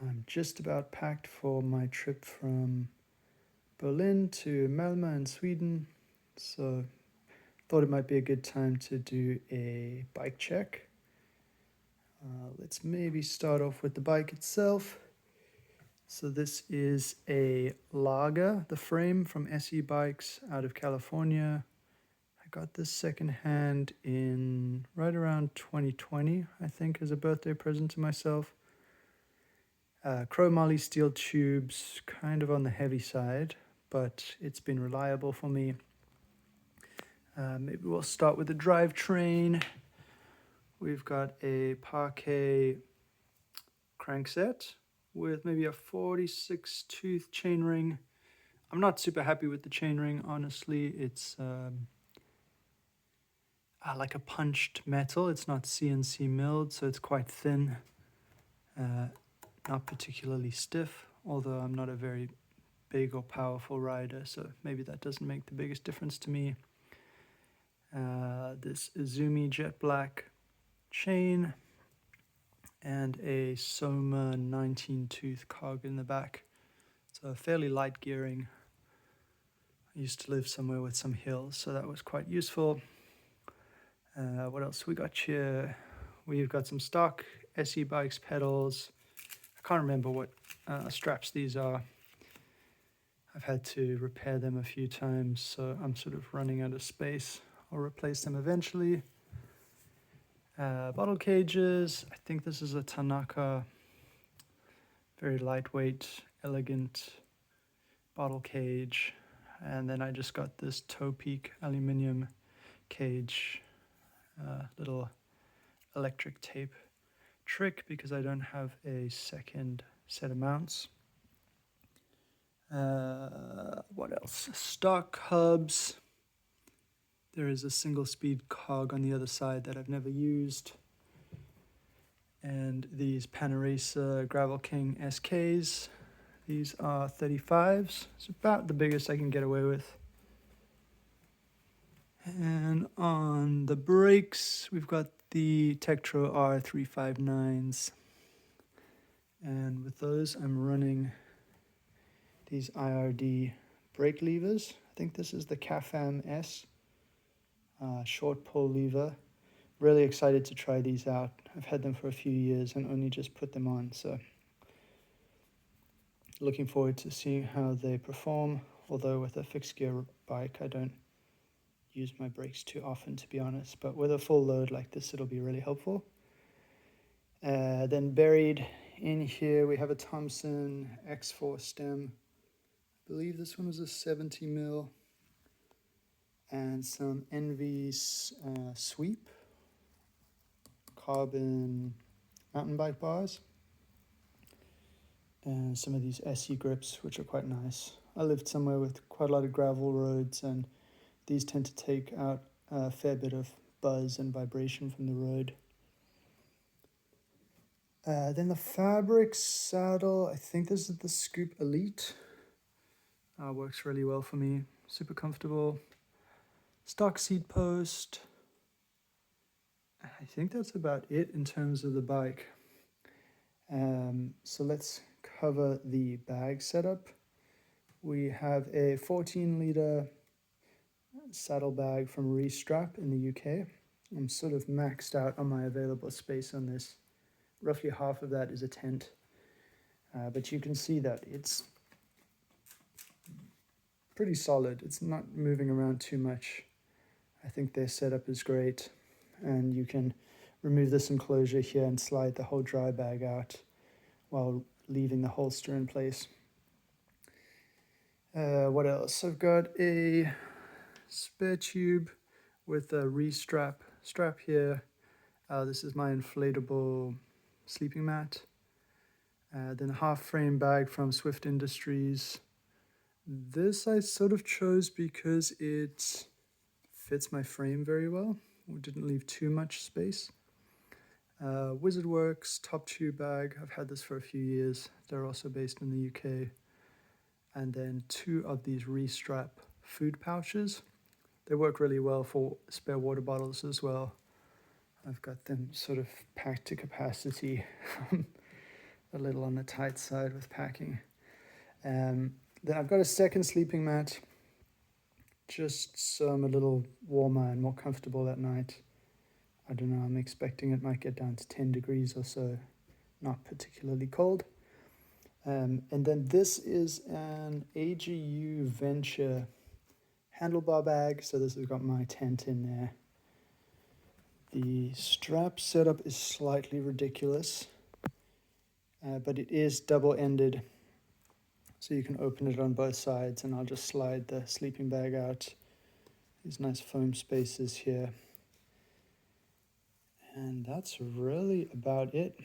I'm just about packed for my trip from Berlin to Malmö in Sweden, so thought it might be a good time to do a bike check. Let's maybe start off with the bike itself. So this is a Lager, the frame from SE Bikes out of California. I got this secondhand in right around 2020, I think, as a birthday present to myself. Chromoly steel tubes, kind of on the heavy side, but it's been reliable for me. Maybe we'll start with the drivetrain. We've got a Parquet crankset with maybe a 46 tooth chainring. I'm not super happy with the chainring, honestly. It's like a punched metal. It's not CNC milled, so it's quite thin. Not particularly stiff, although I'm not a very big or powerful rider, so maybe that doesn't make the biggest difference to me. This Izumi jet black chain and a Soma 19 tooth cog in the back. So fairly light gearing. I used to live somewhere with some hills, so that was quite useful. What else we got here? We've got some stock SE Bikes pedals. I can't remember what straps these are. I've had to repair them a few times, so I'm sort of running out of space. I'll replace them eventually. Bottle cages. I think this is a Tanaka. Very lightweight, elegant bottle cage. And then I just got this Toe Peak aluminum cage. Little electric tape trick because I don't have a second set of mounts. What else? Stock hubs. There is a single speed cog on the other side that I've never used. And these Panaracer Gravel King SKs. These are 35s. It's about the biggest I can get away with. And on the brakes, we've got the Tektro R359s. And with those, I'm running these IRD brake levers. I think this is the CAFAM S short pull lever. Really excited to try these out. I've had them for a few years and only just put them on, so looking forward to seeing how they perform. Although with a fixed gear bike, I don't use my brakes too often, to be honest, but with a full load like this, it'll be really helpful. Then buried in here, we have a Thompson X4 stem. I believe this one was a 70 mil, and some Envy's Sweep carbon mountain bike bars, and some of these SE grips, which are quite nice. I lived somewhere with quite a lot of gravel roads, and these tend to take out a fair bit of buzz and vibration from the road. Then the fabric saddle, I think this is the Scoop Elite. Works really well for me, super comfortable. Stock seat post. I think that's about it in terms of the bike. So let's cover the bag setup. We have a 14-liter saddle bag from Restrap in the UK. I'm sort of maxed out on my available space on this. Roughly half of that is a tent. But you can see that it's pretty solid. It's not moving around too much. I think their setup is great. And you can remove this enclosure here and slide the whole dry bag out while leaving the holster in place. What else? I've got a spare tube with a Restrap strap here. This is my inflatable sleeping mat. Then a half frame bag from Swift Industries. This I sort of chose because it fits my frame very well. We didn't leave too much space. Wizardworks top tube bag. I've had this for a few years. They're also based in the UK. And then 2 of these Restrap food pouches. They work really well for spare water bottles as well. I've got them sort of packed to capacity. a little on the tight side with packing. Then I've got a second sleeping mat, just so I'm a little warmer and more comfortable at night. I don't know, I'm expecting it might get down to 10 degrees or so, not particularly cold. And then this is an AGU Venture handlebar bag, so this has got my tent in there. The strap setup is slightly ridiculous, but it is double-ended, so you can open it on both sides, and I'll just slide the sleeping bag out. These nice foam spaces here. And that's really about it.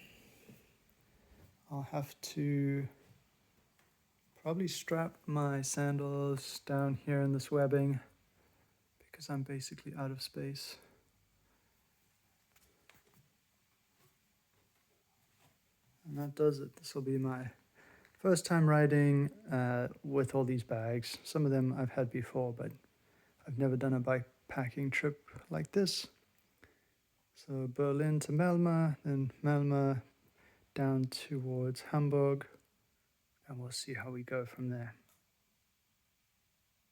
I'll have to probably strap my sandals down here in this webbing because I'm basically out of space. And that does it. This will be my first time riding with all these bags. Some of them I've had before, but I've never done a bikepacking trip like this. So Berlin to Malmö, then Malmö down towards Hamburg, and we'll see how we go from there.